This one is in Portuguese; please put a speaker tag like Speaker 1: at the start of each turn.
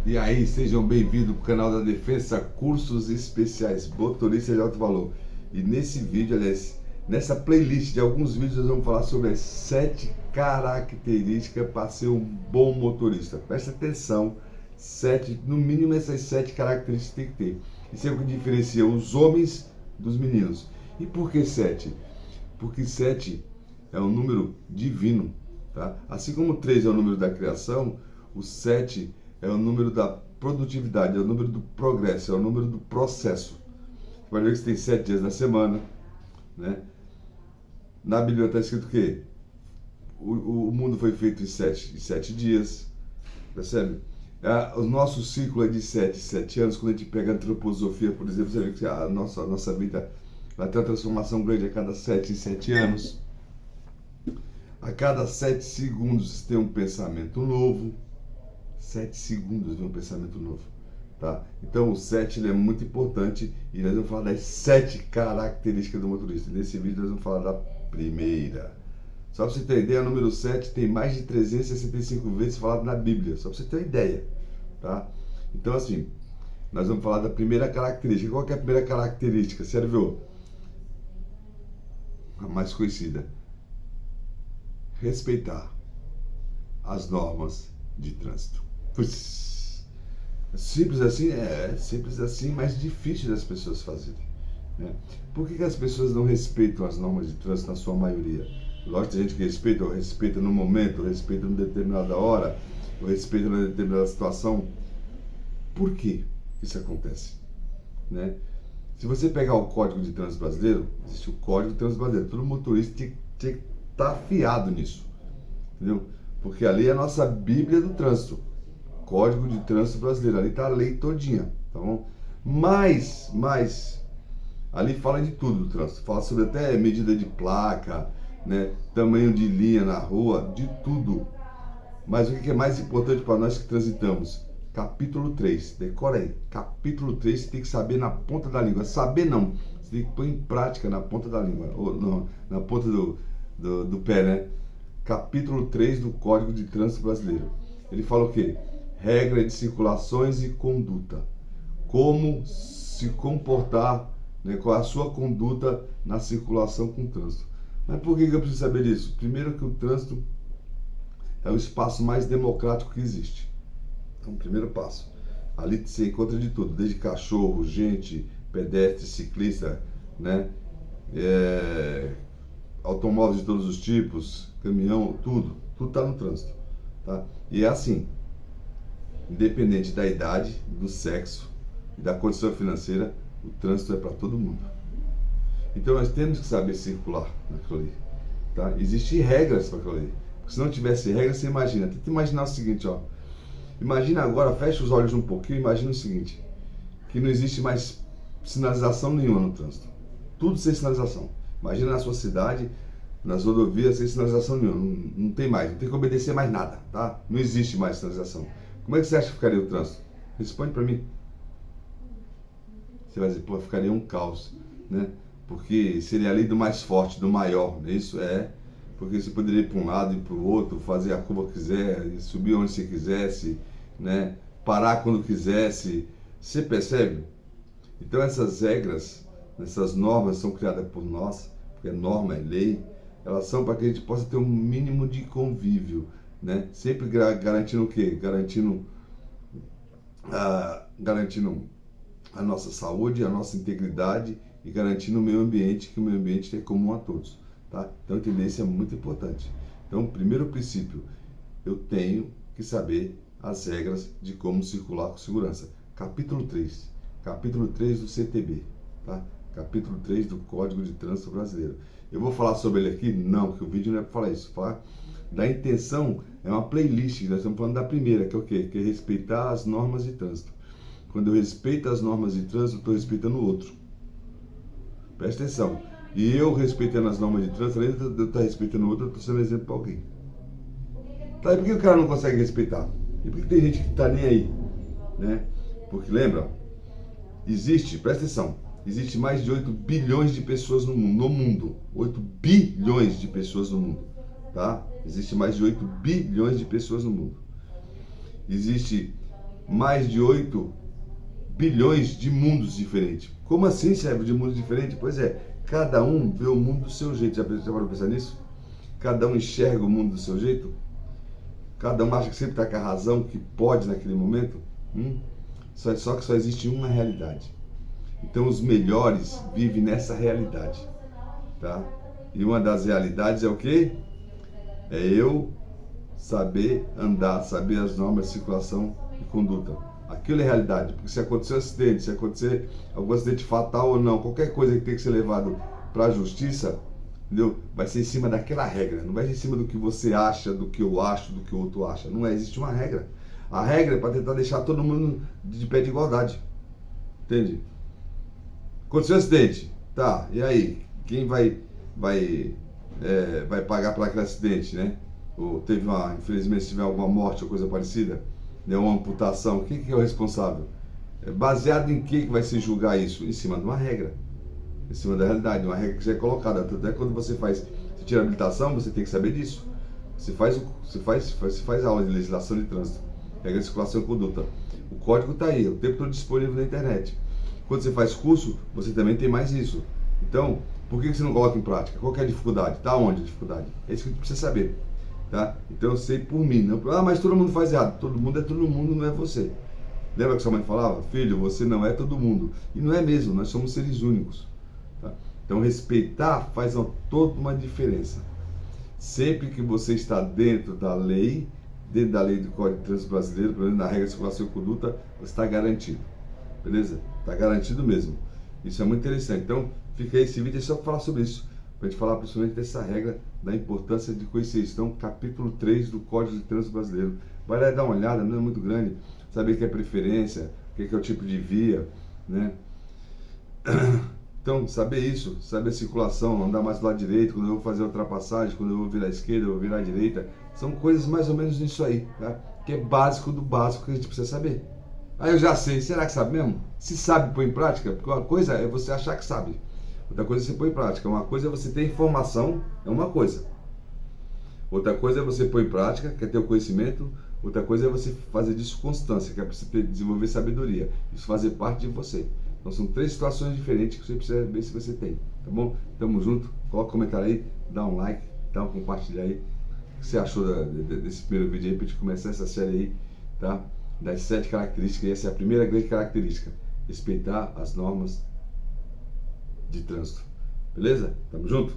Speaker 1: E aí, sejam bem-vindos para o canal da Defensa Cursos Especiais Motorista de Alto Valor. E nesse vídeo, aliás, nessa playlist de alguns vídeos, nós vamos falar sobre as 7 características para ser um bom motorista. Presta atenção, no mínimo essas 7 características tem que ter. Isso é o que diferencia os homens dos meninos. E por que 7? Porque 7 é um número divino, tá? Assim como 3 é o número da criação, o 7 é o número da produtividade, é o número do progresso, é o número do processo. Você vai ver que você tem 7 dias na semana, né? Na Bíblia está escrito que o mundo foi feito em 7 dias, percebe? O nosso ciclo é de 7 anos. Quando a gente pega a antroposofia, por exemplo, você vê que a nossa vida vai ter uma transformação grande a cada 7 em 7 anos. A cada 7 segundos tem um pensamento novo. 7 segundos de um pensamento novo, tá? Então o 7 ele é muito importante e nós vamos falar das 7 características do motorista. Nesse vídeo nós vamos falar da primeira. Só para você ter ideia, o número 7 tem mais de 365 vezes falado na Bíblia, só para você ter uma ideia, tá? Então assim, nós vamos falar da primeira característica. Qual que é a primeira característica? Serve a mais conhecida: respeitar as normas de trânsito. Simples assim, mas difícil das pessoas fazerem, né? Por que as pessoas não respeitam as normas de trânsito na sua maioria? Lógico, tem gente que respeita no momento, respeita em determinada hora, ou respeita em determinada situação. Por que isso acontece, né? Se você pegar o Código de Trânsito Brasileiro, existe o Código de Trânsito Brasileiro. Todo motorista tem que estar afiado nisso, entendeu? Porque ali é a nossa Bíblia do trânsito. Código de Trânsito Brasileiro, ali está a lei todinha, tá bom? Mas, ali fala de tudo do trânsito, fala sobre até medida de placa, né? Tamanho de linha na rua, de tudo. Mas o que é mais importante para nós que transitamos? Capítulo 3, decora aí, capítulo 3 você tem que saber na ponta da língua. Saber não, você tem que pôr em prática na ponta da língua, ou não, na ponta do pé, né? Capítulo 3 do Código de Trânsito Brasileiro. Ele fala o quê? Regra de circulações e conduta. Como se comportar, né, qual a sua conduta na circulação com o trânsito. Mas por que eu preciso saber disso? Primeiro que o trânsito é o espaço mais democrático que existe. Então, primeiro passo. Ali você encontra de tudo, desde cachorro, gente, pedestre, ciclista, né? Automóveis de todos os tipos, caminhão, tudo está no trânsito, tá? E é assim, independente da idade, do sexo e da condição financeira, o trânsito é para todo mundo. Então nós temos que saber circular naquilo ali, tá? Existem regras para aquilo ali. Porque se não tivesse regras, você imagina. Tenta imaginar o seguinte, ó. Imagina agora, fecha os olhos um pouquinho, imagina o seguinte, que não existe mais sinalização nenhuma no trânsito. Tudo sem sinalização. Imagina na sua cidade, nas rodovias, sem sinalização nenhuma. Não tem mais, não tem que obedecer mais nada, tá? Não existe mais sinalização. Como é que você acha que ficaria o trânsito? Responde para mim. Você vai dizer, pô, ficaria um caos, né? Porque seria a lei do mais forte, do maior. Isso é, porque você poderia ir para um lado e para o outro, fazer a curva que quiser, subir onde você quisesse, né? Parar quando quisesse. Você percebe? Então essas regras, essas normas são criadas por nós, porque norma é lei, elas são para que a gente possa ter um mínimo de convívio, né? Sempre garantindo o quê? Garantindo a nossa saúde, a nossa integridade e garantindo o meio ambiente, que o meio ambiente é comum a todos, tá? Então entender isso é muito importante. Então, primeiro princípio, eu tenho que saber as regras de como circular com segurança. Capítulo 3 do CTB, tá? Capítulo 3 do Código de Trânsito Brasileiro. Eu vou falar sobre ele aqui? Não, porque o vídeo não é para falar isso. Falar da intenção, é uma playlist, nós estamos falando da primeira, que é o quê? Que é respeitar as normas de trânsito. Quando eu respeito as normas de trânsito, eu estou respeitando o outro. Presta atenção. E eu respeitando as normas de trânsito, além de eu estar respeitando o outro, eu estou sendo exemplo para alguém. Tá, e por que o cara não consegue respeitar? E por que tem gente que está nem aí? Né? Porque lembra, presta atenção, existe mais de 8 bilhões de pessoas no mundo. 8 bilhões de pessoas no mundo, tá? Existe mais de 8 bilhões de pessoas no mundo. Existe mais de 8 bilhões de mundos diferentes. Como assim, cérebro, de mundos diferentes? Pois é, cada um vê o mundo do seu jeito. Já parou pra pensar nisso? Cada um enxerga o mundo do seu jeito? Cada um acha que sempre está com a razão, que pode naquele momento? Só que só existe uma realidade. Então os melhores vivem nessa realidade, tá? E uma das realidades é o quê? É eu saber andar, saber as normas de circulação e conduta. Aquilo é realidade, porque se acontecer um acidente, se acontecer algum acidente fatal ou não, qualquer coisa que tem que ser levado para a justiça, entendeu? Vai ser em cima daquela regra, não vai ser em cima do que você acha, do que eu acho, do que o outro acha. Não existe uma regra. A regra é para tentar deixar todo mundo de pé de igualdade, entende? Aconteceu um acidente, tá, e aí? Quem vai pagar por aquele acidente, né? Ou teve infelizmente, se tiver alguma morte ou coisa parecida, né, uma amputação, quem que é o responsável? Baseado em que vai se julgar isso? Em cima de uma regra, em cima da realidade, uma regra que já é colocada. Até quando você tira a habilitação, você tem que saber disso. Você faz aula de legislação de trânsito, regra de circulação e conduta. O código está aí, o tempo todo disponível na internet. Quando você faz curso, você também tem mais isso. Então, por que você não coloca em prática? Qual que é a dificuldade? Está onde a dificuldade? É isso que a gente precisa saber. Tá? Então eu sei por mim. Não, mas todo mundo faz errado. Todo mundo é todo mundo, não é você. Lembra que sua mãe falava? Filho, você não é todo mundo. E não é mesmo, nós somos seres únicos. Tá? Então respeitar faz toda uma diferença. Sempre que você está dentro da lei do Código de Trânsito Brasileiro, pelo menos na regra de circulação e conduta, você está garantido. Beleza? Está garantido mesmo. Isso é muito interessante. Então, fica aí esse vídeo só para falar sobre isso. Para a gente falar principalmente dessa regra, da importância de conhecer isso. Então, capítulo 3 do Código de Trânsito Brasileiro. Vai lá dar uma olhada, não é muito grande. Saber o que é preferência, o que é o tipo de via, né? Então, saber isso, saber a circulação, andar mais do lado direito, quando eu vou fazer a ultrapassagem, quando eu vou virar à esquerda, eu vou virar à direita. São coisas mais ou menos nisso aí, tá? Que é básico do básico que a gente precisa saber. Aí eu já sei, será que sabe mesmo? Se sabe, põe em prática, porque uma coisa é você achar que sabe. Outra coisa é você pôr em prática. Uma coisa é você ter informação, é uma coisa. Outra coisa é você pôr em prática, que é ter o conhecimento. Outra coisa é você fazer disso constância, que é você desenvolver sabedoria. Isso fazer parte de você. Então são 3 situações diferentes que você precisa ver se você tem. Tá bom? Tamo junto. Coloca um comentário aí, dá um like, dá um compartilhar aí. O que você achou desse primeiro vídeo aí, pra gente começar essa série aí, tá? Das 7 características. E essa é a primeira grande característica. Respeitar as normas de trânsito. Beleza? Tamo junto?